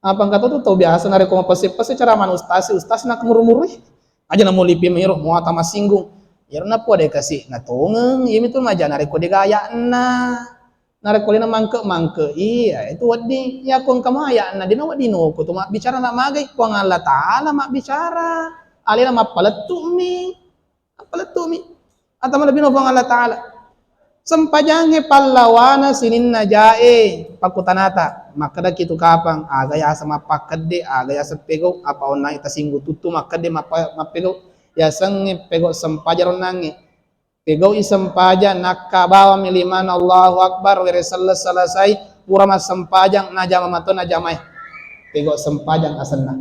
Apa kata tuh biasa nareko mapasip-pasip cara manustasi, ustasi nak murmuri. Aja namu lipi miro, mau atama singgung. Ya na po de kasi natungeng, imi tuh maja nareko de gaya na. Nareko na mangke iya itu wadi ya kong kamaya na dina wadi no ko tuma bicara na magay ko ang Allah Taala mak bicara alina mapaletu mi atau lebih no Allah Taala sempajange pallawana sinin na jae pakutanata makada kitu kapang agaya sama pakade agaya sepego apa onna ita singgu tutu makade mapego ya sange pego sempajaron nange pegau isampaja nakabawa miliman Allahu Akbar wire selesai pura sempajang najama mato najamai pegau sempajang asanna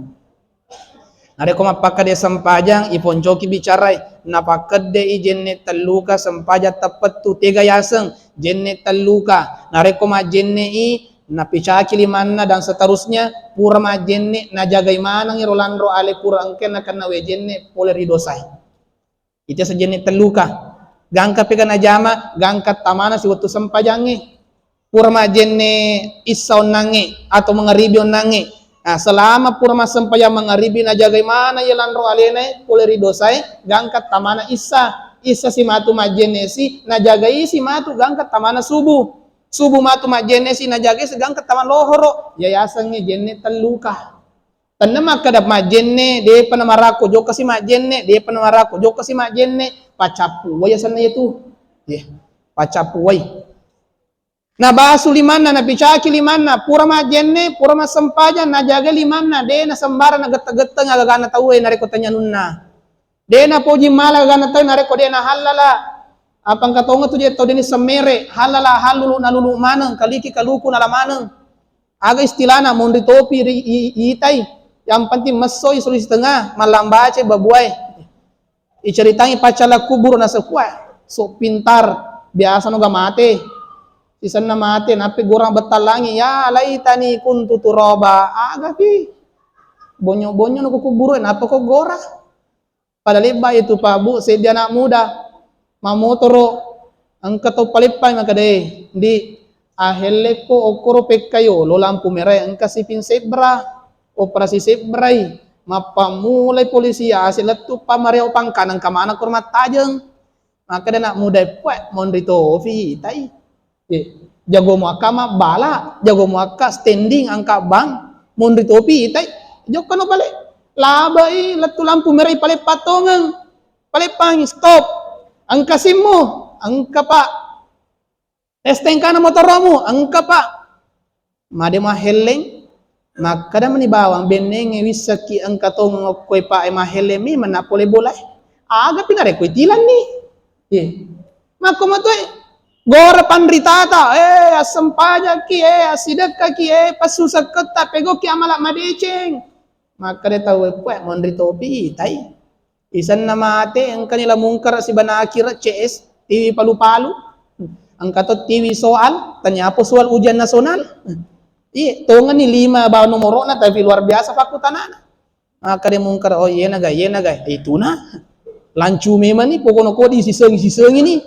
nare ko mapaka de sempajang iponjoki bicarai napakade i jenne taluka sempaja tepat tu tega yaseng jenne taluka nare ko ma jenne i napicaki limanna dan seterusnya pura ma jenne najagai manang irolandro ale pura angken akan nawe jenne pole ridosai itu sejenne taluka gangka pega najama gangkat tamana si waktu sempajangi purma jenne isaw nangi atau mengaribion nangi nah selama purma sempajang mengaribi najagai mana yelandro alene puleri dosai gangkat tamana isa si matu majenne si najagai si matu gangkat tamana subuh matu majenne si najagai si gangkat taman lohoro yayasannya jenne teluka tanama kadap majenne de panamarako joka si majenne de panamarako joka si majenne pacapuway asan na itu pacapuway na basu limanna na picaki limanna pura majenne pura masempajan na jaga limanna de na sambara na geta-geta nga gagana tawai nareko tanya nunna de na poji mala gagana tawai nareko de na halala apang katonga tu je tau deni semere halala halulu nalulu maneng kaliki kaluku nalamaneng aga istilana mundi topi itai yang penting mesoy sulis tengah malam baca babuai iceritangi pacala kubur na sekuat so pintar biasa no mate sisan na mate napi gorang betalangi ya laitani kuntu turoba aga pi bonyo-bonyo no kuburuin apa kok gorah pada leba itu Pak Bu sedia anak muda mamotoro ang kato palipay makade di ahelle ko okoro pekkayo lo lampu merah ang kasipin sebra operasi sebrai mapamulai polisi asil tu pamareo pangkanang kamana kurmat tajeng maka nak muda puat mondrito tai jago muakama bala jago muaka standing angka bang mondrito tai joko no balik labai letu lampu merah pale patongang pale pang stop angka simmu angka pak estengkana motormu angka pak made mahelleng maka mani bawang beneng wisaki ang katong koy pa ay mahelemi manapole bolay aga pinare koy tilan ni mako matoy gora pandritata asampaja ki asidaka ki pasusak kata pego ki amala madeceng maka de taw po monrito pi tay isan na mate ang kanila mungkar si banakira CS TV palu-palu ang katot TV soal tanya po soal ujian nasional tongan ni 5 bawa nomor na tapi luar biasa fakultanan. Maka dia mungkar oh iya naga itu na lancu memang ni pokoknya kodi siseng ini.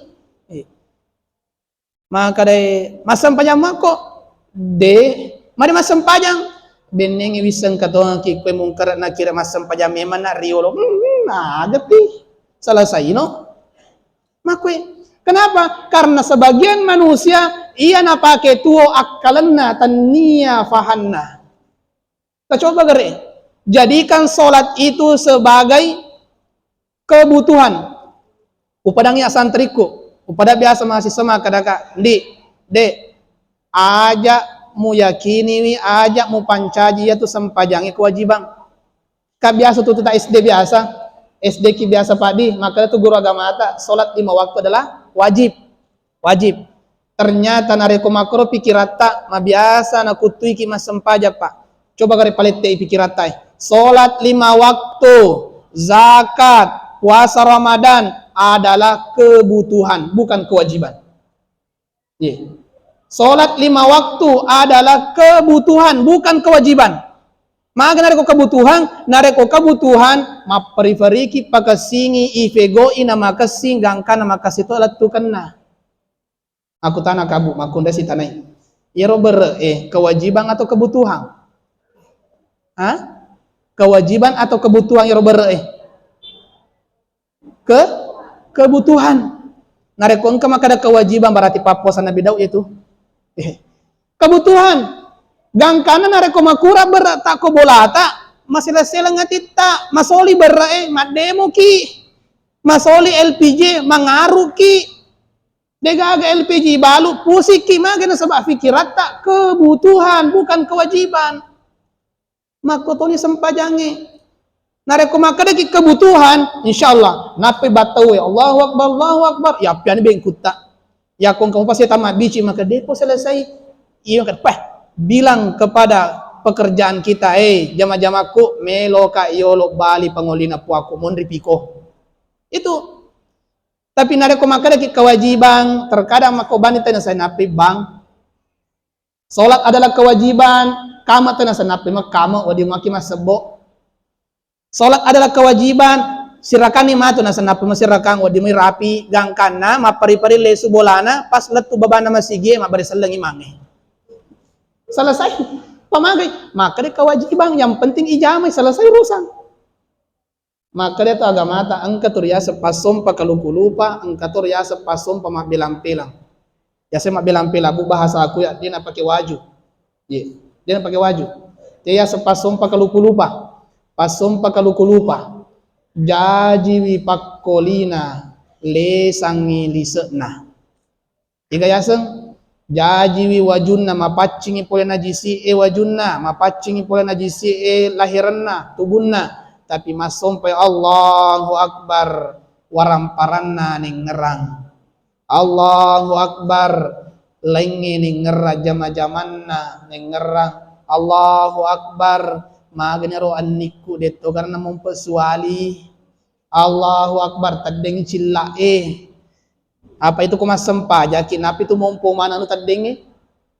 Maka dia masam pajang mako de mari masam pajang beneng wisang katong ki kue mungkar na kira masam pajang memang na riolo ada pi selesai no. Makwe Kenapa? Karena sebagian manusia ia na pakai tuo akalanna tania fahanna. Kita coba gere. Jadikan solat itu sebagai kebutuhan. Upadangnya santriku, upada biasa mahasiswa kadaka, dek, ajak mu yakini, ajak mu pancaji itu sempajangi kewajiban. Kak biasa tuh tak SD biasa, SD ki biasa padi, maka itu guru agama ata, solat 5 waktu adalah wajib. Ternyata nareko makro pikirata, ma biasa na kutui ki mas sempaja pak. Coba kare palette pikirata, solat 5 waktu, zakat, puasa Ramadan adalah kebutuhan, bukan kewajiban. Yeah. Solat 5 waktu adalah kebutuhan, bukan kewajiban. Maka nareko kebutuhan, maperiferiki pakasingi ifego ina makasing gangkan makasito alat tukanna. Aku tanah kabu makunda si tanai. Iro kewajiban atau kebutuhan? Kewajiban atau kebutuhan iro kebutuhan. Nareko engka maka ada kewajiban berarti paposan Nabi Daud itu. Kebutuhan. Gangkana nareko makura berat tak ko bolata masih selang ngatita masoli mademo ki masoli LPG mangaru ki degaga LPG balu pusik ki magana sebab fikirat tak kebutuhan bukan kewajiban makotoni sempajangi nareko makada ki kebutuhan insyaallah nape batawe Allahu akbar ya pian bengkuta ya kong kamu pasti tamat bici maka depo selesai iya kan bilang kepada pekerjaan kita, jama-jamaku melo ka iolo bali pangolina puaku mondri piko. Itu. Tapi nareko makada ki kewajiban, terkadang makobani tena saya napi bang. Salat adalah kewajiban, kama tena saya napi makama wadi maki masebo. Salat adalah kewajiban, sirakani matu na sanapi masirakang wadi mi rapi gangkana mapari-pari lesu bolana pas letu babana masige mabari selengi mange. Selesai pamagai maka dia kewajiban yang penting ijamai selesai urusan maka dia tu agama ta angka turia sepasom pakalupulupa angka turia sepasom pamabilang-pilang ya saya mabilang-pilang bu bahasa aku ya dia nak pakai waju dia nak pakai waju dia sepasom pakalupulupa pasom pakalupulupa jaji pakolina le sangi lisekna tiga yaseng jaji wajunna mapacingi pole najisi wajunna mapacingi pole najisi lahiranna tubunna tapi masompai Allahu akbar waramparanna ning ngerang Allahu akbar lengi ning ngerra jama-jamanna ning ngerang Allahu akbar magnero anniku detto karena mempesuali Allahu akbar tadeng cilla apa itu kumas sempaja kinapi itu mompo mana anu tadenge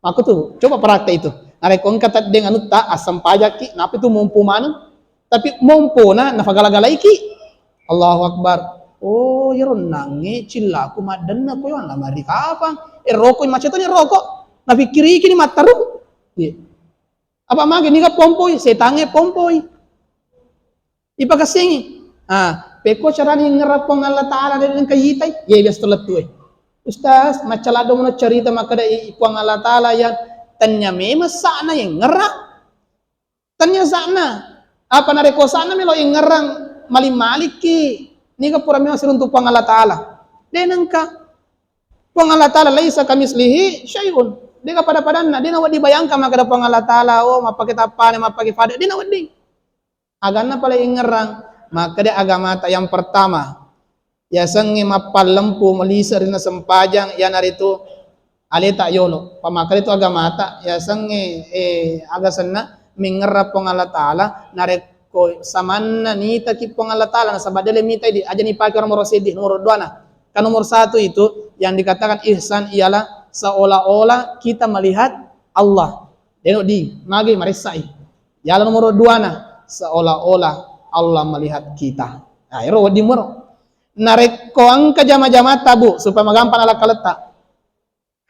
aku tuh coba praktek itu nareko engka tadeng anu ta asam pajaki napi itu mompo mana tapi mompo na nafagala-galai ki Allahu akbar oh yeron nange cilla aku madanna ko yon lamari kapang rokok maceto ni rokok nafikiri kini mataru apa mage ni ka pompoi setange pompoi ipakasingi peko carani ngerapong Allah Ta'ala dengan kayitai ya biasa terletu Ustaz macalado mo cerita makada ipuang Allah Ta'ala yang tanya memang sana yang ngerang tanya sana apa nareko sana melo yang ngerang maliki ni ka pura memang siruntu puang Allah Ta'ala denangka puang Allah Ta'ala laisa kamislihi syai'un dia ka pada-padanna dia nawad dibayangkan makada puang Allah Ta'ala mapakita pane mapaki fada dia nawad di agana pala yang ngerang maka dia agama yang pertama ya sengi mapal lempu melisa rina sempajang ya naritu aleta yolo pamaka itu agama ta ya sengi agasanna mingerap pong Allah Ta'ala nareko samanna nita ki pong Allah Ta'ala nasabadele mita di aja ni paki orang morosidi nomor 2 na kan nomor 1 itu yang dikatakan ihsan ialah seolah-olah kita melihat Allah denok di magi marisai ya nomor 2 na seolah-olah Allah melihat kita. Nah, iro wadi muro. Nareko angka jama-jama tabu supaya magampan ala kaleta.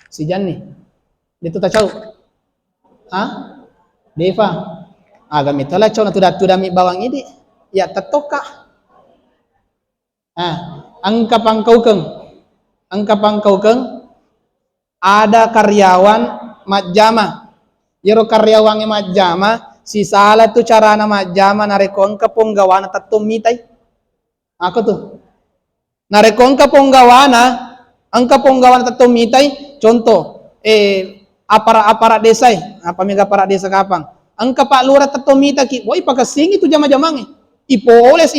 Si Janni. Dito ta chau. Deva. Agami tala chau na tuda mi bawang ini. Ya tatoka. Angka pangkaukeng. angka pangkau keng ada karyawan majama yero karyawan majama si salah tu cara na majama narekon ka ponggawana tatumitai ako tuh narekon ka ponggawana angka ponggawana tatumitai contoh apara desa apa mega para desa kapang angka pak lurah tatumita ki woi pakasingi tu jama-jamangi ipoles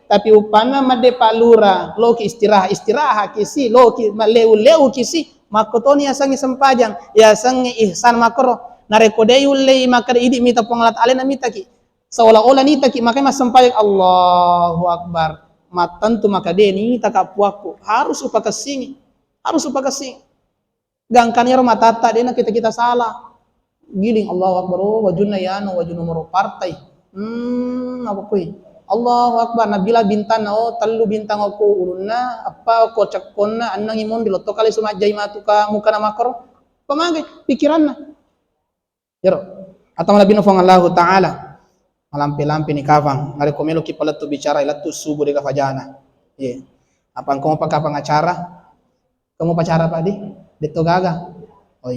tapi upana made pak lurah loki istirahat kisi loki maleu kisi makotoni asangi sempajang ya sangi ihsan makro narekodei ulei makada idi mita ponglat alena mita ki seolah-olah nita ki makanya mas sempajang Allahu Akbar matantu makadeni takapuaku harus upakasingi gangkannya rumah tata dena kita salah giling Allahu Akbar wajunna yano wajunna moro partai apa kuy Allahu Akbar nabila bintang tallu bintang aku ulunna apa kocak konna annang imon dilotto kali sumajai matuka muka nama makro pamage pikiranna yero atau malabino fong Allah taala malampi-lampi ni kafang ngare komelo ki palatu bicara ilatu subuh de kafajana apa kamu pakai pengacara kamu pacara Pak di deto gaga oh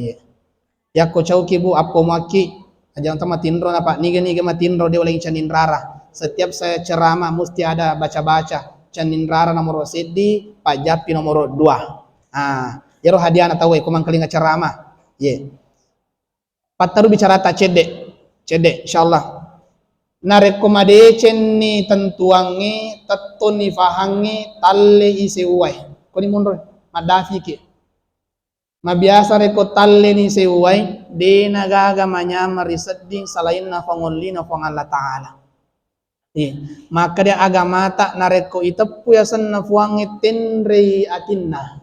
ya ko chauki bu apo maki ajang tama tinro na Pak nige matinro de waling canin rara setiap saya ceramah mesti ada baca canin rara nomor sedi pajapi nomor 2 yero hadiah na tawe ko mangkalinga ceramah pataru bicara ta cede insyaallah narekomade cenni tentuangi tatoni fahangi talle ise uwai ko ni munro madafi ki mabiasa reko talle ni sewai de nagaga manyama risedding salain na fangolli na fang Allah taala maka dia agama tak nareko itepu yasan na fuangi tenrei atinna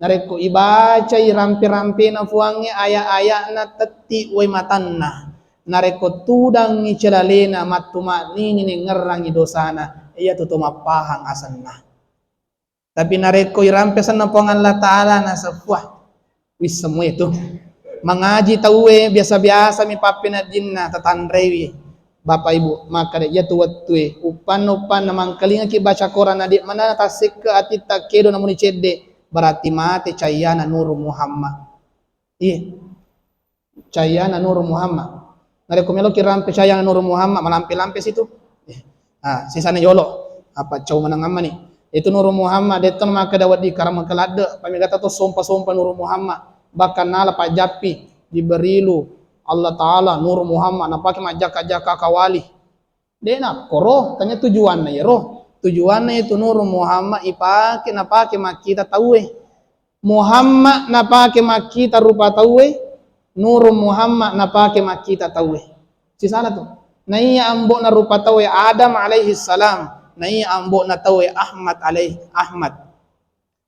nareko ibaca rampi na fuangi aya na tetti wai matanna nareko tudang ni celalena matuma ni ngerangi dosana iya tutu mapahang asanna tapi nareko irampe san na fang Allah taala na sepuah wis semua itu mengaji tawe biasa-biasa mi papina dinna tatandrewi Bapak Ibu maka dia tuwatwe upan namang kalinga ki baca Quran adik mana tasik ke atita kedo namun cede berarti mate cayana nur Muhammad cayana nur Muhammad nare komelo kiram cayana nur Muhammad malampe situ sisane yolo apa cau manang amma nih itu nur Muhammad deton maka dawat di karama kelade pamigata to sompa nur Muhammad bahkan nala pajapi diberilu Allah Ta'ala nur Muhammad napake majaka kawali dena koro tanya tujuannya ya roh tujuannya itu nur Muhammad ipake napake makita tawe Muhammad napake makita rupa tawe nur Muhammad napake makita tawe sisana tuh naiya ambo na rupa tawe Adam alaihi salam naiya ambo na tawe Ahmad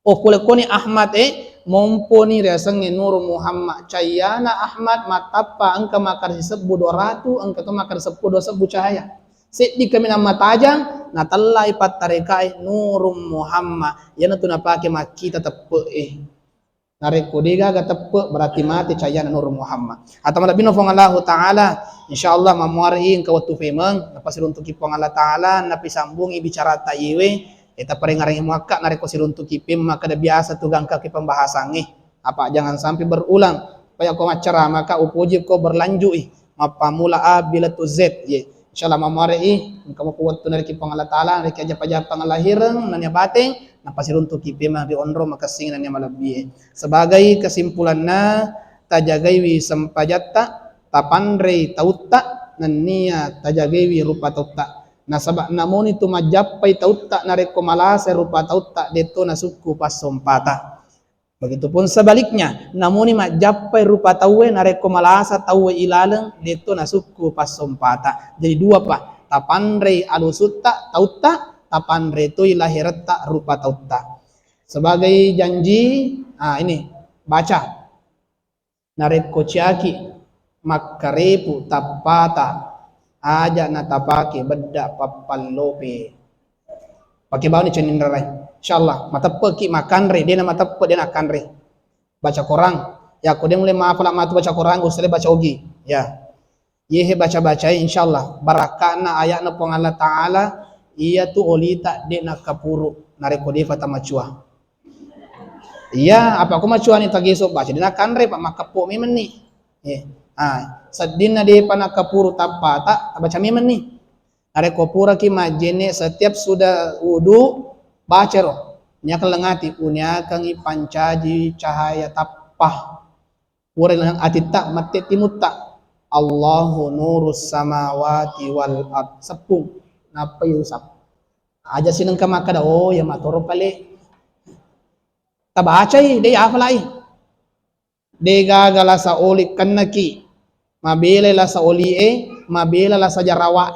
kulekoni Ahmad mumpuni resenge nur Muhammad cayana Ahmad matapa angka makar sebu 200 angka to makar 10 cahaya seddi kami nama tajang na tallai pattarekai nur Muhammad yana tu napake makita tepe nareko dega ga tepe berarti mati cayana nur Muhammad atau malabino fong Allah taala insyaallah mamuari engka watu femeng napasir untuk ipong Allah taala napi sambungi bicara taiwe eta parengarangi muaka nareko siluntuki pim maka da biasa tugang kaki pembahasan apa jangan sampai berulang supaya ko macara maka upuji ko berlanjut mapa mula a bila tu z insyaallah mamare kamu kuat tu nariki pang Allah taala nariki aja paja pangalahireung nanya bateng napasiruntuki pim di onro maka sing nanya malabi sebagai kesimpulanna tajagaiwi sempajatta tapandrei tautta nania tajagaiwi rupa tautta nasabak namun itu majappai tautta nareko malase rupa tautta deto nasuku pasompata begitupun sebaliknya namun majappai rupa tawe nareko malasa tawe ilaleng deto nasuku pasompata jadi dua pak tapandrei alusutta tautta tapandrei tu ilahirata rupa tautta sebagai janji ini baca nareko ciaki makarepu tapata aja natapake bedda papallope pakai bau ni cenin rai insyaallah matape ki makanre dia matape dia nakanre baca Quran ya ko dia mulai maafala matu baca Quran usale baca ogi ya yehe baca insyaallah barakana ayatna pong Allah taala iya tu olita de nakapuru nareko de fatamacua Iya, apa aku macuan itu gesok baca dina kanre pak makapo memen nih. Sedina di panakapuru tapata baca memen nih. Are kopura ki majene setiap sudah wudu baca roh. Nya kelengati punya kangi pancaji cahaya tapah. Pura lang atita mati timutta. Allahu nurus samawati wal ard. Sepung napa yusap. Aja sineng kamakada oh ya matoro pale. Tabacay de afalai de gagala sa oli kannaki mabele la sa oli mabela la sa jarawa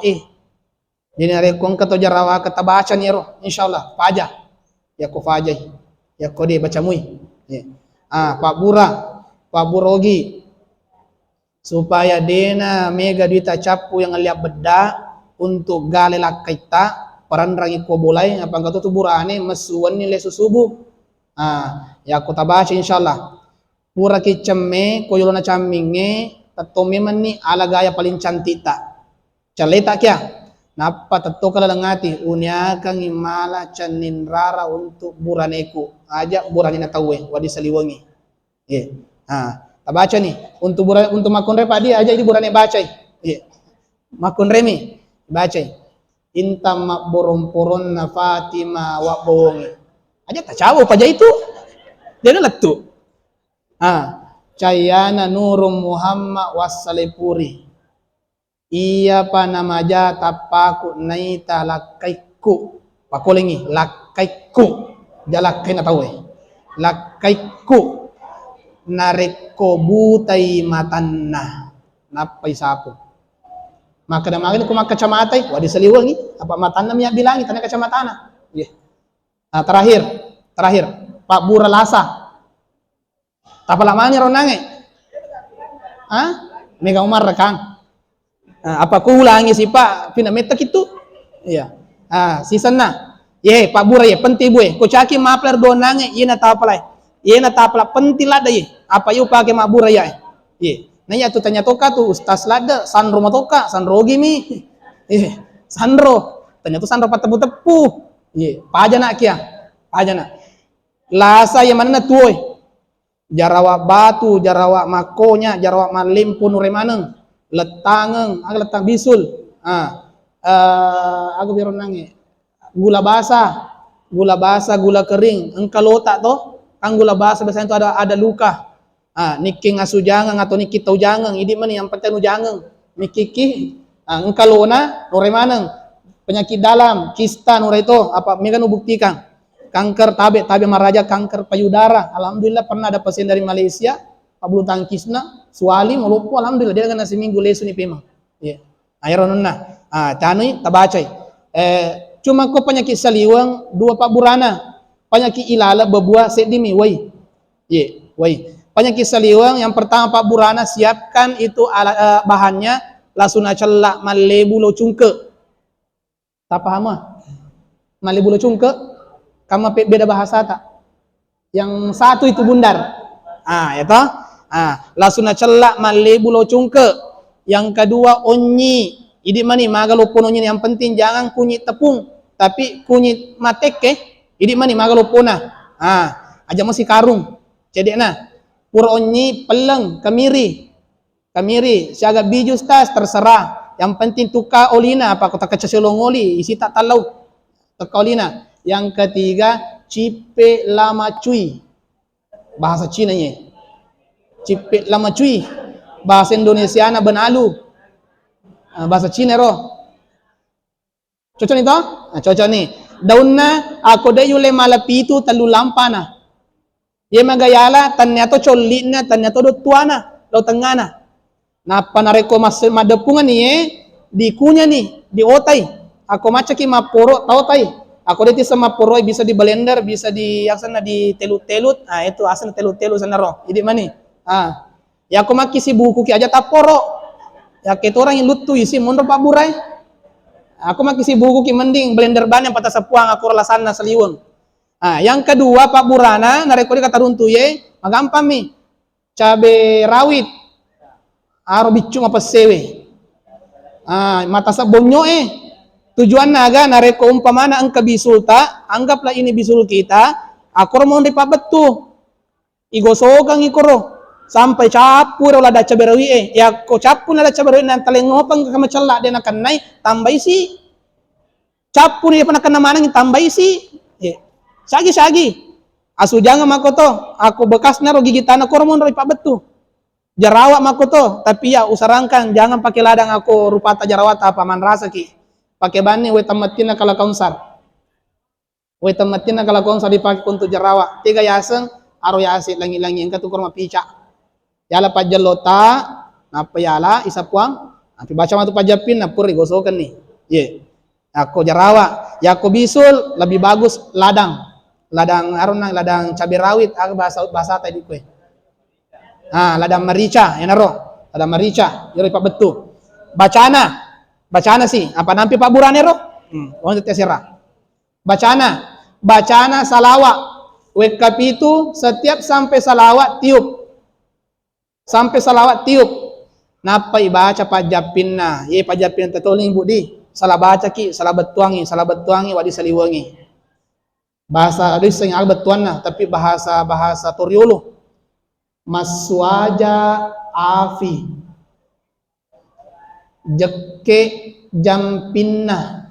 dinare kong kato jarawa katabaca niro insyaallah paja ya ko fajay ya ko de bacamui Pak Burogi supaya dena mega duita capu yang liap beda untuk gale lakaita parandrang iko bolai apa gato tuburane masuwan nile susubu ya aku tabaca insyaallah pura ki cemme koyolo na camminge tatome manni ala gaya paling cantik tak caleta kya napa tatto kala langati unya kang imala canin rara untuk buraneku aja burani na tawe wadi saliwangi tabaca nih untuk makonre padi aja di burane baca makonre mi baca intam borom-poron na Fatima wa bowongi aja tak cawo paja itu dia letu cayana nurum Muhammad wassalepuri iya panamaja tapaku naita lakaiku pakolengi lakaiku jalakai na tawe lakaiku nareko butai matanna napai sapu maka damagin ko makacamatai wadi saliwangi apa matanna miya bilangi tanah kacamatana terakhir Pak Bura Lasa tapalamanya ronange Mega Umar rekang apa ku ulangi si Pak pinametak itu iya sisana Pak Bura penting bue ko caki mapler donange ina tapalai penting lada apa yu pake mak Bura nanya tu tanya toka tu ustaz lada sandro matoka sandro gimi sandro tanya tu sandro patepu-tepu pajana kia pajana lasa yang mana tuoi jarawa batu jarawa makonya jarawa malimpu nuremaneng letangeng letang bisul aku biar nange gula basah gula kering engkalota toh kang gula basah biasanya itu ada luka niki ngasu jangang atau niki tau jangang ini mana yang penting jangang mikiki engkalona nuremaneng penyakit dalam kista nure itu apa mereka buktikan kanker tabe maraja kanker payudara alhamdulillah pernah ada pasien dari Malaysia pabulu tangkisna suali melupu alhamdulillah dia kena seminggu lesu ni pemang ayerononna tanui tabacai cuma ko penyakit saliwang dua Pak Burana penyakit ilala bebuah sedimi wai penyakit saliwang yang pertama Pak Burana siapkan itu bahannya lasuna celak malebu lo cungke tak paham malebu lo cungke kama beda bahasa tak yang satu itu bundar ya toh lasuna celak malebu lo cungke yang kedua onyi idi mani magalopon onyi yang penting jangan kunyit tepung tapi kunyit mateke idi mani magalopona aja masih karung cedekna pura onyi peleng kemiri siaga biju tas terserah yang penting tuka olina apa kota kacasilong oli isi tak talau tuka olina yang ketiga cipe lama cuy bahasa Cina nya cipe lama cuy bahasa Indonesiana benalu bahasa Cina roh cocok nih toh cocok nih daunna ako de yule malapitu talu lampana ye magayala tanyato cholina tanyato dotuana lo tengana napa nareko madepungan nih dikunya nih di otai aku macaki maporo tautai aku deti sama poro bisa di blender bisa di aksana di telut-telut itu asal telut-telut sana roh jadi mani ya aku maki si buku ki aja taporo ya kita orang yang lutu isi mundur Pak Burai aku maki si buku ki mending blender ban yang patah sepuang aku ralasana seliweng yang kedua Pak Burana nareko di kata runtu ye magampang mi cabe rawit aro bicung apa sewe mata sabonyo tujuan naga nareko umpamana engka bisulta anggaplah ini bisul kita aku mau di betul Igosokan ikoro sampai capur olah da caberewi ya ko capun ada caberewi nan talengopang ka macalla de nakan nai tambah isi capun ya panakan namanang tambah isi sagi asu jangan makoto aku bekas naro gigitan aku romon ro betu jarawat makoto tapi ya usarangkan jangan pakai ladang aku rupata jarawat apa man rasa ki pakai bani we tamatina kala konsar dipakai untuk jarawat tiga yaseng aro yasi langi-langi engka tukar mapica yala pajalota napa yala isapuang api baca matu pajapin napur gosokan nih aku jarawa ya aku bisul lebih bagus ladang aruna ladang cabai rawit aku bahasa tadi kue ladang merica naro ladang merica yori pak betu bacana sih apa nampi pak buranero untuk tesera bacana salawat wekap itu setiap sampai salawat tiup napa ibaca pajapinna pajapin tetoling budi salah baca ki salah betuangi wadi saliwangi bahasa adis yang betuanna tapi bahasa toriolo maswaja afi jekke jampinna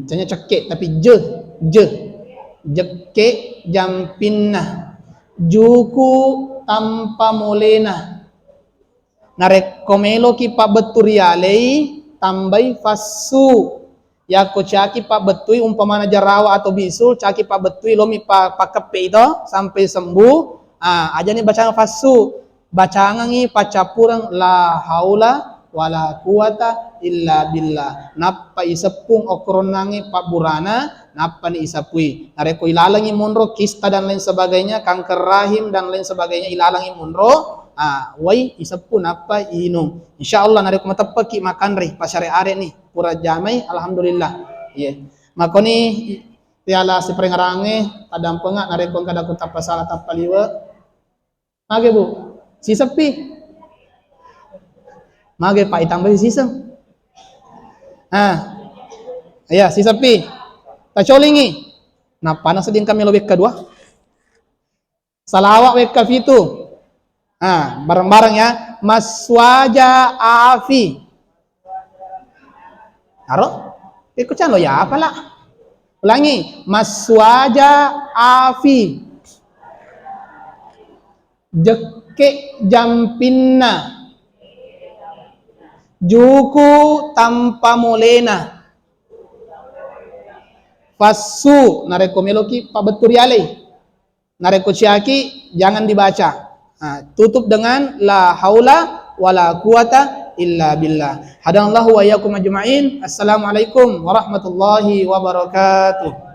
canya cekek tapi je jekke jampinna juku tanpa molena narek komelo ki pak beturialei tambai fasu ya ko caki pak betui umpamana jarawa atau bisul caki pak betui lomi pak kepe itu sampai sembuh aja nih bacaan fasu bacaan ngi pacapurang la haula wala quwata illa billah nappa isepung okronangi pak burana nappa ni isapui nareko ilalangi munro kista dan lain sebagainya kanker rahim dan lain sebagainya ilalangi munro wai isepun nappa inum insyaallah nareko matapaki makan rih pasare are nih pura jamai alhamdulillah makoni tiala siperengarange kadang pengak nareko kada ku tappa salah tappa liwa mage bu si sepi mage pak itambah sisem si sepi tacolingi nah panas seding kami lebih kedua salawat weka fitu bareng-bareng ya maswaja afi aro ikut lo ya apalah ulangi maswaja afi jekke jampinna juku tanpa molena fasu nareko meloki pabeturiale nareko ciaki jangan dibaca tutup dengan la haula wala quwata illa billah hadanallahu wa iyyakum ajma'in assalamualaikum warahmatullahi wabarakatuh